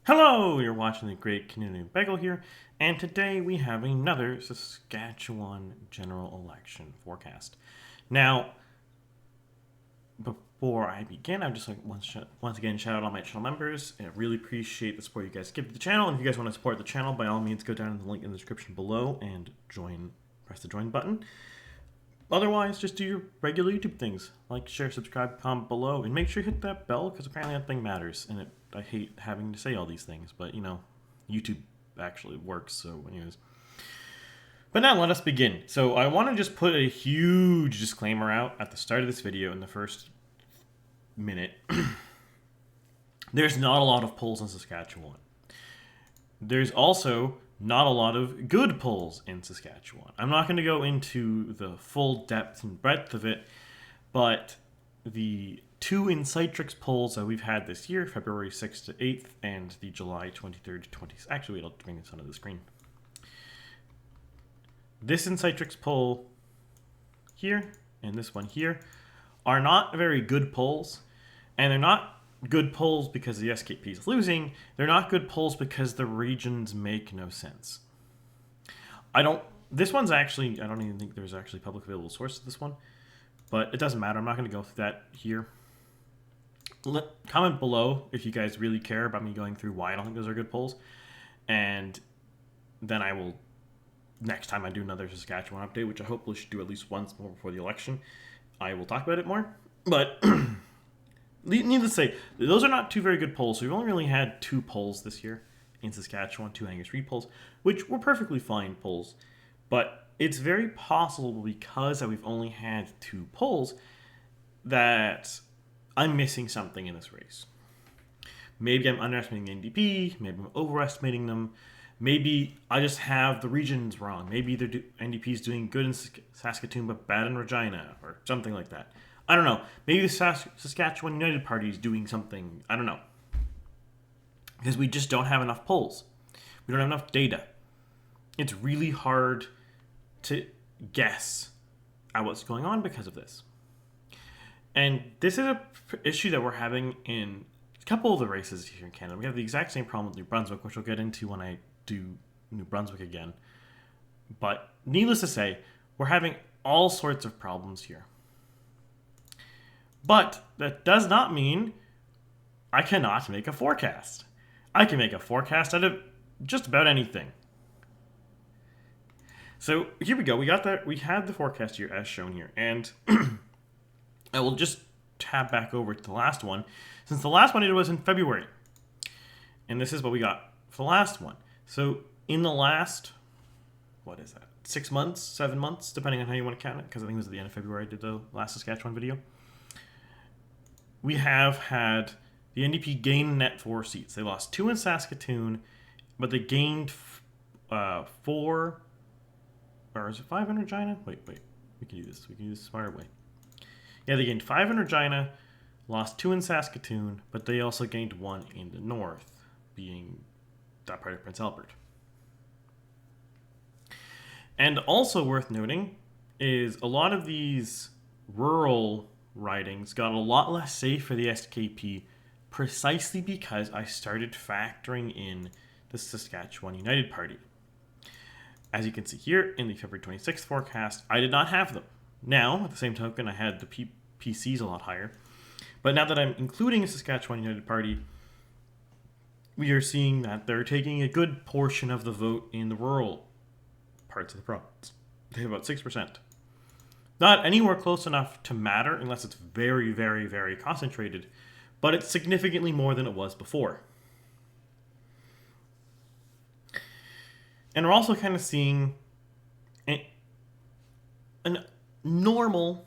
Hello, you're watching the Great Canadian Bagel here, and today we have another Saskatchewan general election forecast. Now, before I begin, I'd just like once again shout out all my channel members. I really appreciate the support you guys give to the channel, and if you guys want to support the channel, by all means, go down to the link in the description below and press the join button. Otherwise, just do your regular YouTube things. Like, share, subscribe, comment below, and make sure you hit that bell, because apparently that thing matters. And I hate having to say all these things, but, you know, YouTube actually works, so anyways. But now, let us begin. So, I want to just put a huge disclaimer out at the start of this video in the first minute. There's not a lot of polls in Saskatchewan. There's also not a lot of good polls in Saskatchewan. I'm not going to go into the full depth and breadth of it, but the two Insightrix polls that we've had this year, February 6th to 8th, and the July 23rd to 20th. Actually, wait, I'll bring this onto the screen. This Insightrix poll here and this one here are not very good polls, and they're not good polls because the SKP is losing. They're not good polls because the regions make no sense. This one's actually, I don't even think there's actually public available source to this one, but it doesn't matter. I'm not going to go through that here. Comment below if you guys really care about me going through why I don't think those are good polls, and then I will, next time I do another Saskatchewan update, which I hopefully should do at least once more before the election, I will talk about it more. But needless to say, those are not two very good polls. So we've only really had two polls this year in Saskatchewan, two Angus Reid polls, which were perfectly fine polls. But it's very possible, because we've only had two polls, that I'm missing something in this race. Maybe I'm underestimating the NDP, maybe I'm overestimating them, maybe I just have the regions wrong. Maybe the NDP is doing good in Saskatoon but bad in Regina, or something like that. I don't know. Maybe the Saskatchewan United Party is doing something. I don't know. Because we just don't have enough polls. We don't have enough data. It's really hard to guess at what's going on because of this. And this is an issue that we're having in a couple of the races here in Canada. We have the exact same problem with New Brunswick, which we'll get into when I do New Brunswick again. But needless to say, we're having all sorts of problems here. But that does not mean I cannot make a forecast. I can make a forecast out of just about anything. So here we go. We had the forecast here as shown here, and I will just tab back over to the last one, since the last one it was in February, and this is what we got for the last one. So in the last, 6 months, 7 months, depending on how you want to count it, because I think it was at the end of February I did the last Saskatchewan video. We have had the NDP gain net 4 seats. They lost 2 in Saskatoon, but they gained 4, or is it 5 in Regina? Wait, we can do this. We can do this a smarter way. Yeah, they gained 5 in Regina, lost 2 in Saskatoon, but they also gained 1 in the north, being that part of Prince Albert. And also worth noting is a lot of these rural ridings got a lot less safe for the SKP, precisely because I started factoring in the Saskatchewan United Party. As you can see here in the February 26th forecast, I did not have them. Now, at the same token, I had the PCs a lot higher. But now that I'm including a Saskatchewan United Party, we are seeing that they're taking a good portion of the vote in the rural parts of the province. They have about 6%. Not anywhere close enough to matter unless it's very, very, very concentrated, but it's significantly more than it was before. And we're also kind of seeing a normal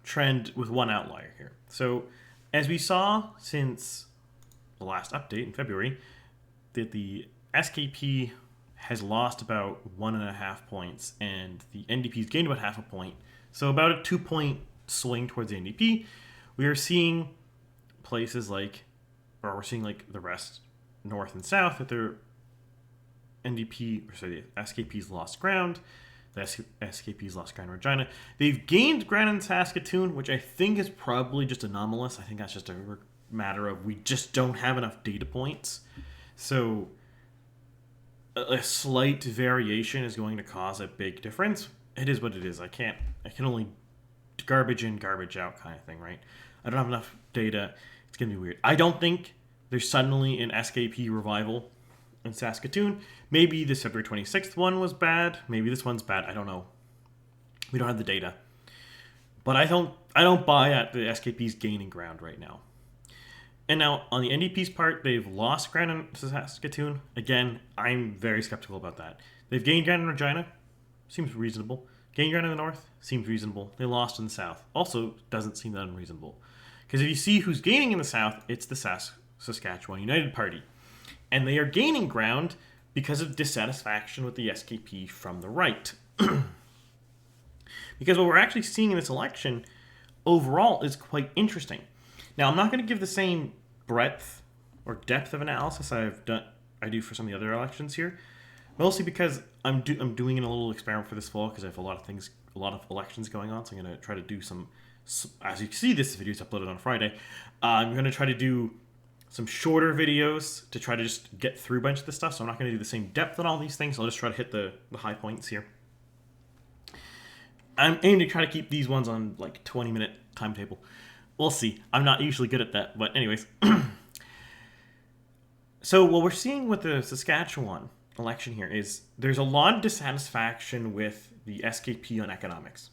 trend with one outlier here. So as we saw since the last update in February, that the SKP has lost about 1.5 points and the NDP's gained about 0.5 point. So about a 2-point swing towards the NDP. We are seeing places like, or we're seeing like the rest, north and south, that their the SKP's lost ground. The SKP's lost ground in Regina. They've gained ground in Saskatoon, which I think is probably just anomalous. I think that's just a matter of we just don't have enough data points. So a slight variation is going to cause a big difference. It is what it is. I can only garbage in, garbage out kind of thing, right? I don't have enough data. It's going to be weird. I don't think there's suddenly an SKP revival in Saskatoon. Maybe the February 26th one was bad. Maybe this one's bad. I don't know. We don't have the data. But I don't buy at the SKP's gaining ground right now. And now, on the NDP's part, they've lost ground in Saskatoon. Again, I'm very skeptical about that. They've gained ground in Regina. Seems reasonable. Gained ground in the north. Seems reasonable. They lost in the south. Also, doesn't seem that unreasonable. Because if you see who's gaining in the south, it's the Saskatchewan United Party. And they are gaining ground because of dissatisfaction with the SKP from the right. Because what we're actually seeing in this election overall is quite interesting. Now, I'm not going to give the same breadth or depth of analysis I do for some of the other elections here, mostly because I'm doing a little experiment for this fall because I have a lot of elections going on. So I'm going to try to do some. As you can see, this video is uploaded on Friday. I'm going to try to do some shorter videos to try to just get through a bunch of this stuff. So I'm not going to do the same depth on all these things. I'll just try to hit the high points here. I'm aiming to try to keep these ones on like 20-minute timetable. We'll see. I'm not usually good at that, but anyways. So what we're seeing with the Saskatchewan election here is there's a lot of dissatisfaction with the SKP on economics.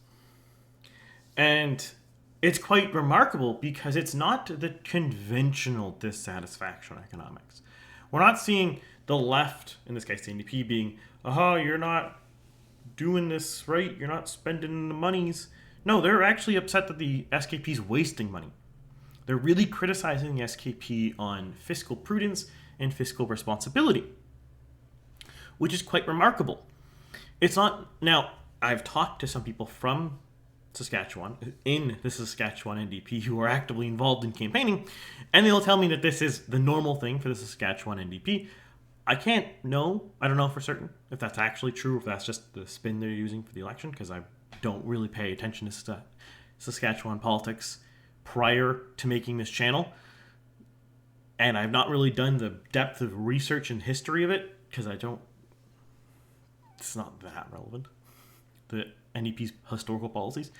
And it's quite remarkable because it's not the conventional dissatisfaction on economics. We're not seeing the left, in this case the NDP, being, you're not doing this right, you're not spending the monies. No, they're actually upset that the SKP is wasting money. They're really criticizing the SKP on fiscal prudence and fiscal responsibility, which is quite remarkable. It's not... Now, I've talked to some people from Saskatchewan, in the Saskatchewan NDP, who are actively involved in campaigning, and they'll tell me that this is the normal thing for the Saskatchewan NDP. I don't know for certain if that's actually true, or if that's just the spin they're using for the election, because I don't really pay attention to Saskatchewan politics prior to making this channel. And I've not really done the depth of research and history of it, because it's not that relevant, the NDP's historical policies.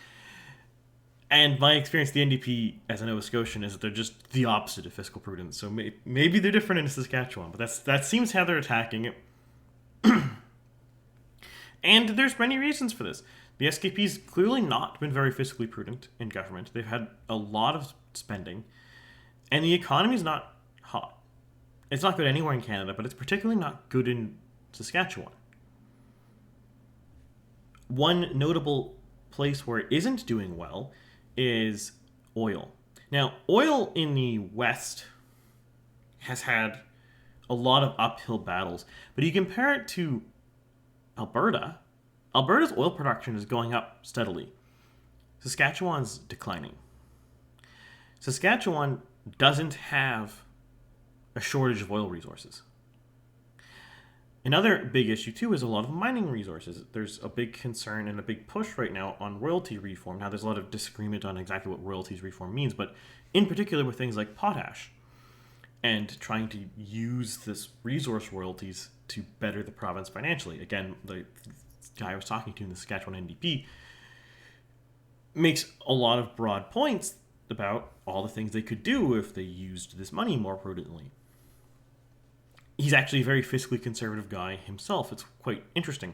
And my experience with the NDP as a Nova Scotian is that they're just the opposite of fiscal prudence. So maybe they're different in Saskatchewan, but that seems how they're attacking it. And there's many reasons for this. The SKP's clearly not been very fiscally prudent in government. They've had a lot of spending, and the economy's not hot. It's not good anywhere in Canada, but it's particularly not good in Saskatchewan. One notable place where it isn't doing well is oil. Now, oil in the West has had a lot of uphill battles, but you compare it to Alberta. Alberta's oil production is going up steadily. Saskatchewan's declining. Saskatchewan doesn't have a shortage of oil resources. Another big issue, too, is a lot of mining resources. There's a big concern and a big push right now on royalty reform. Now, there's a lot of disagreement on exactly what royalties reform means, but in particular with things like potash and trying to use this resource royalties to better the province financially. Again, the guy I was talking to in the Saskatchewan NDP makes a lot of broad points about all the things they could do if they used this money more prudently. He's actually a very fiscally conservative guy himself. It's quite interesting.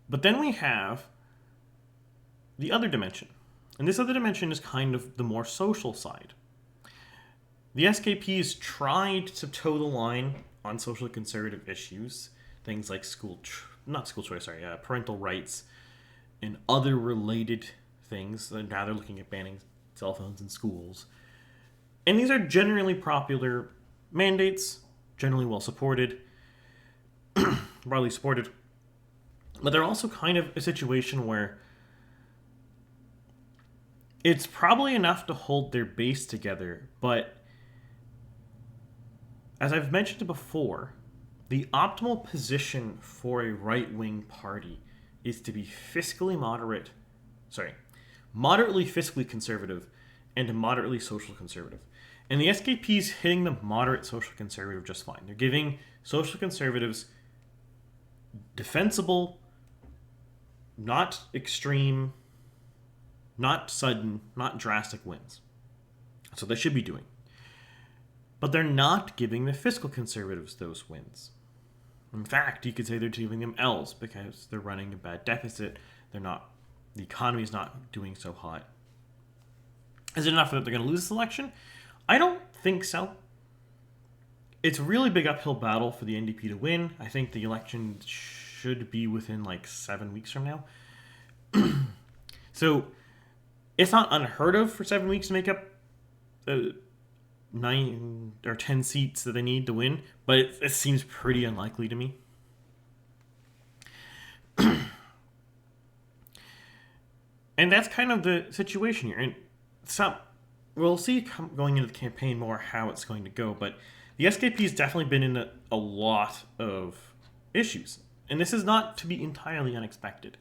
But then we have the other dimension. And this other dimension is kind of the more social side. The SKP has tried to toe the line on social conservative issues, things like parental rights and other related things. Now they're looking at banning cell phones in schools. And these are generally popular mandates, generally well supported, broadly supported. But they're also kind of a situation where it's probably enough to hold their base together, but as I've mentioned before, the optimal position for a right-wing party is to be moderately fiscally conservative and moderately social conservative. And the SKP is hitting the moderate social conservative just fine. They're giving social conservatives defensible, not extreme, not sudden, not drastic wins. So they should be doing. But they're not giving the fiscal conservatives those wins. In fact, you could say they're giving them L's because they're running a bad deficit. The economy is not doing so hot. Is it enough that they're going to lose this election? I don't think so. It's a really big uphill battle for the NDP to win. I think the election should be within like 7 weeks from now. So it's not unheard of for 7 weeks to make up 9 or 10 seats that they need to win, but it seems pretty unlikely to me. And that's kind of the situation here. And we'll see going into the campaign more how it's going to go, but the SKP has definitely been in a lot of issues. And this is not to be entirely unexpected.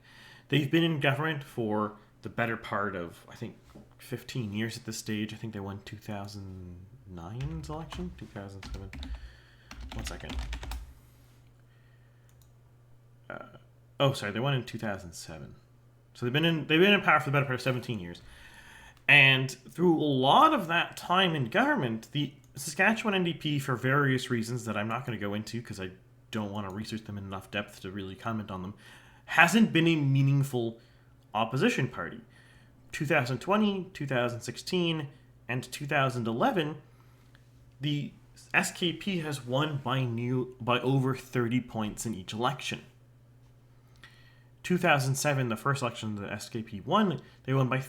They've been in government for the better part of, I think, 15 years at this stage. I think they won 2009's election? 2007. 1 second. They won in 2007. So they've been in power for the better part of 17 years. And through a lot of that time in government, the Saskatchewan NDP, for various reasons that I'm not going to go into because I don't want to research them in enough depth to really comment on them, hasn't been a meaningful opposition party. 2020, 2016, and 2011, the SKP has won by over 30 points in each election. 2007, the first election the SKP won, they won by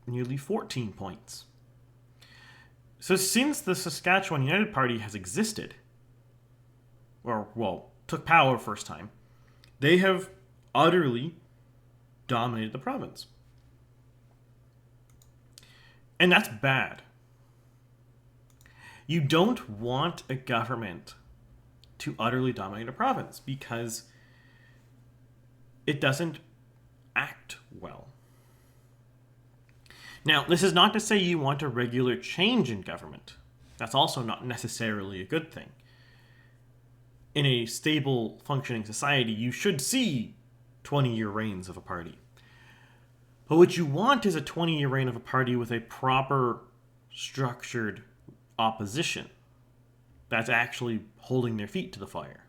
nearly 14 points. So since the Saskatchewan United Party has existed, took power first time, they have utterly dominated the province. And that's bad. You don't want a government to utterly dominate a province because it doesn't act well. Now, this is not to say you want a regular change in government. That's also not necessarily a good thing. In a stable, functioning society, you should see 20-year reigns of a party. But what you want is a 20-year reign of a party with a proper, structured opposition that's actually holding their feet to the fire.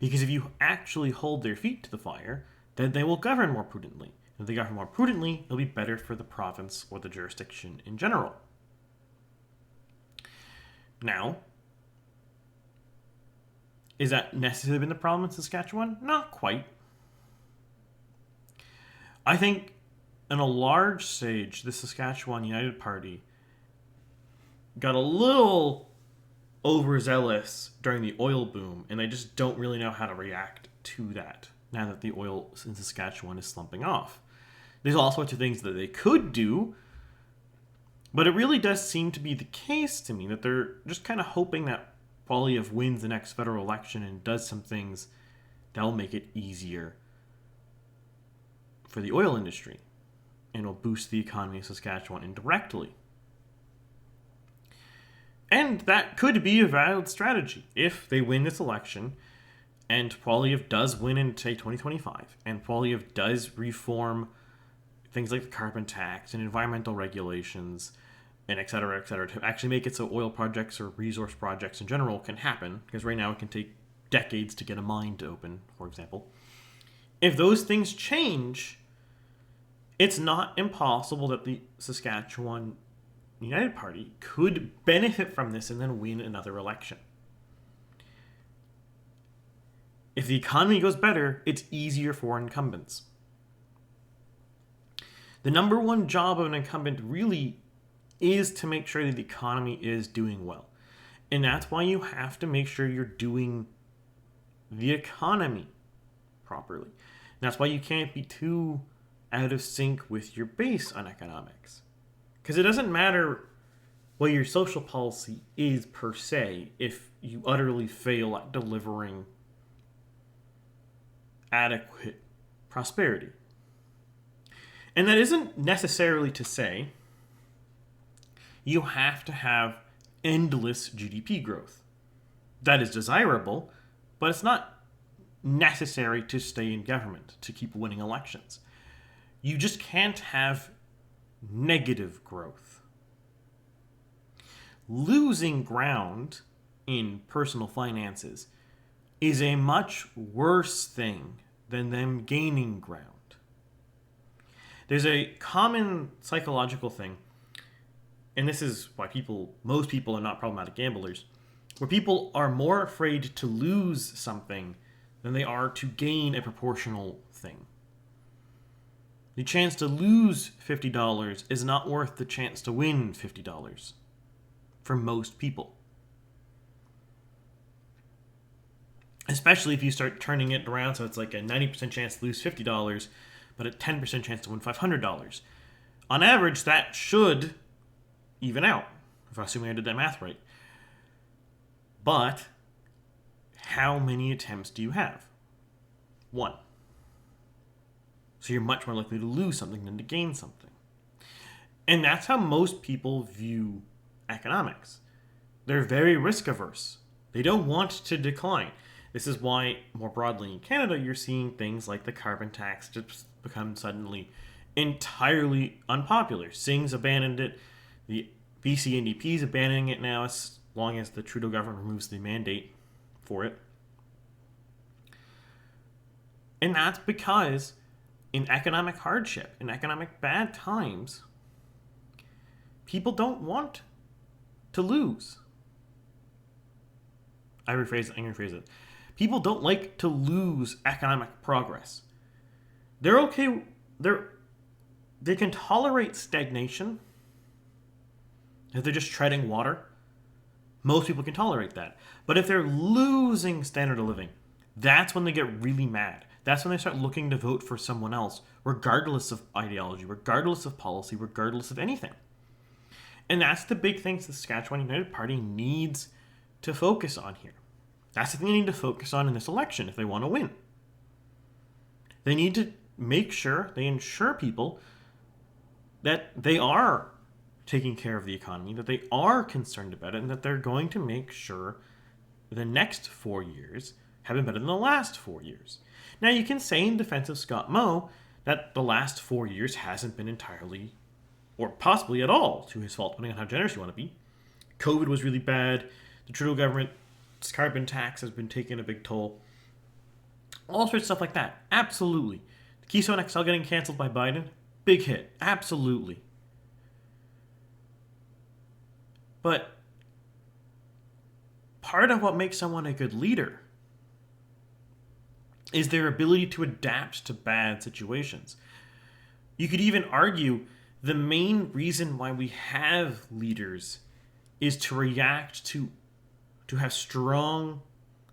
Because if you actually hold their feet to the fire, then they will govern more prudently. If they govern more prudently, it'll be better for the province or the jurisdiction in general. Now, is that necessarily been the problem in Saskatchewan? Not quite. I think in a large stage, the Saskatchewan United Party got a little overzealous during the oil boom, and they just don't really know how to react to that now that the oil in Saskatchewan is slumping off. There's all sorts of things that they could do, but it really does seem to be the case to me that they're just kind of hoping that Poilievre wins the next federal election and does some things that'll make it easier for the oil industry and will boost the economy of Saskatchewan indirectly. And that could be a valid strategy if they win this election and Poilievre does win in, say, 2025, and Poilievre does reform things like the carbon tax and environmental regulations and et cetera, to actually make it so oil projects or resource projects in general can happen, because right now it can take decades to get a mine to open, for example. If those things change, it's not impossible that the Saskatchewan United Party could benefit from this and then win another election. If the economy goes better, it's easier for incumbents. The number one job of an incumbent really is to make sure that the economy is doing well. And that's why you have to make sure you're doing the economy properly. And that's why you can't be too out of sync with your base on economics. Because it doesn't matter what your social policy is per se if you utterly fail at delivering adequate prosperity. And that isn't necessarily to say you have to have endless GDP growth. That is desirable, but it's not necessary to stay in government, to keep winning elections. You just can't have negative growth. Losing ground in personal finances is a much worse thing than them gaining ground. There's a common psychological thing, and this is why most people are not problematic gamblers, where people are more afraid to lose something than they are to gain a proportional thing. The chance to lose $50 is not worth the chance to win $50 for most people. Especially if you start turning it around so it's like a 90% chance to lose $50, but a 10% chance to win $500. On average, that should even out, if I'm assuming I did that math right. But how many attempts do you have? 1. So you're much more likely to lose something than to gain something. And that's how most people view economics. They're very risk averse. They don't want to decline. This is why, more broadly in Canada, you're seeing things like the carbon tax just become suddenly entirely unpopular. Sing's abandoned it. The BC NDP is abandoning it now as long as the Trudeau government removes the mandate for it. And that's because in economic hardship, in economic bad times, people don't want to lose. I'm going to rephrase it. People don't like to lose economic progress. They're okay. They can tolerate stagnation if they're just treading water. Most people can tolerate that. But if they're losing standard of living, that's when they get really mad. That's when they start looking to vote for someone else, regardless of ideology, regardless of policy, regardless of anything. And that's the big thing the Saskatchewan United Party needs to focus on here. That's the thing they need to focus on in this election if they want to win. They need to make sure they ensure people that they are taking care of the economy, that they are concerned about it, and that they're going to make sure the next 4 years have been better than the last 4 years. Now, you can say in defense of Scott Moe that the last 4 years hasn't been entirely, or possibly at all, to his fault, depending on how generous you want to be. COVID was really bad. The Trudeau government's carbon tax has been taking a big toll. All sorts of stuff like that. Absolutely. The Keystone XL getting canceled by Biden, big hit. Absolutely. But part of what makes someone a good leader is their ability to adapt to bad situations. You could even argue the main reason why we have leaders is to react to have strong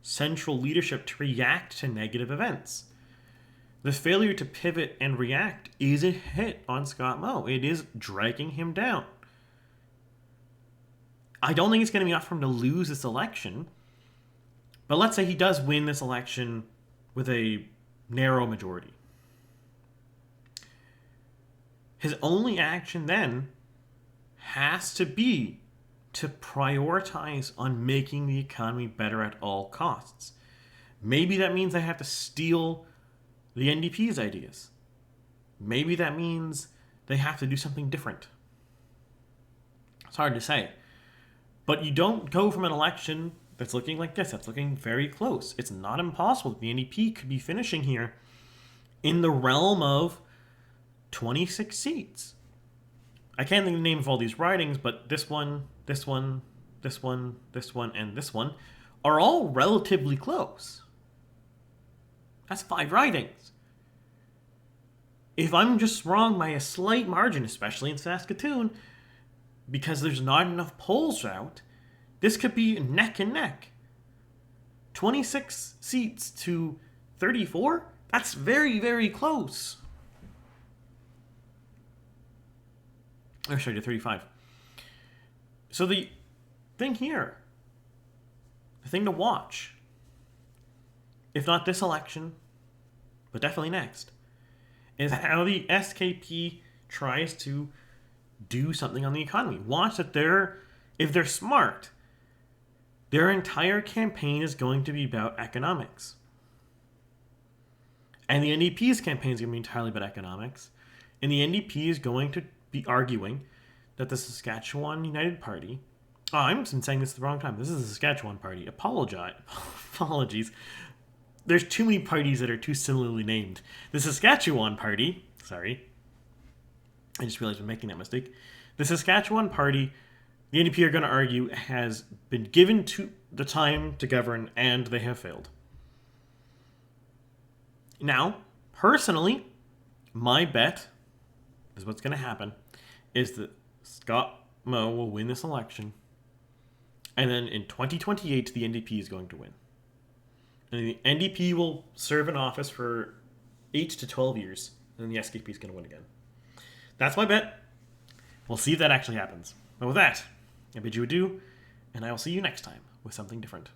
central leadership to react to negative events. The failure to pivot and react is a hit on Scott Moe. It is dragging him down. I don't think it's going to be enough for him to lose this election. But let's say he does win this election with a narrow majority. His only action then has to be to prioritize on making the economy better at all costs. Maybe that means they have to steal the NDP's ideas. Maybe that means they have to do something different. It's hard to say. But you don't go from an election that's looking like this, that's looking very close. It's not impossible that the NDP could be finishing here in the realm of 26 seats. I can't think of the name of all these ridings, but this one, this one, this one, this one, and this one are all relatively close. That's 5 ridings. If I'm just wrong by a slight margin, especially in Saskatoon, because there's not enough polls out, this could be neck and neck. 26 seats to 34? That's very, very close. Or sorry, to 35. So the thing here, the thing to watch, if not this election, but definitely next, is how the SKP tries to do something on the economy. Watch that if they're smart, their entire campaign is going to be about economics. And the NDP's campaign is going to be entirely about economics. And the NDP is going to be arguing that the Saskatchewan United Party... Oh, I'm been saying this at the wrong time. This is the Saskatchewan Party. Apologies. There's too many parties that are too similarly named. The Saskatchewan Party... Sorry. I just realized I'm making that mistake. The Saskatchewan Party, the NDP are going to argue, has been given to the time to govern, and they have failed. Now, personally, my bet is what's going to happen is that Scott Moe will win this election, and then in 2028, the NDP is going to win. And the NDP will serve in office for 8 to 12 years, and then the SKP is going to win again. That's my bet. We'll see if that actually happens. But with that, I bid you adieu, and I will see you next time with something different.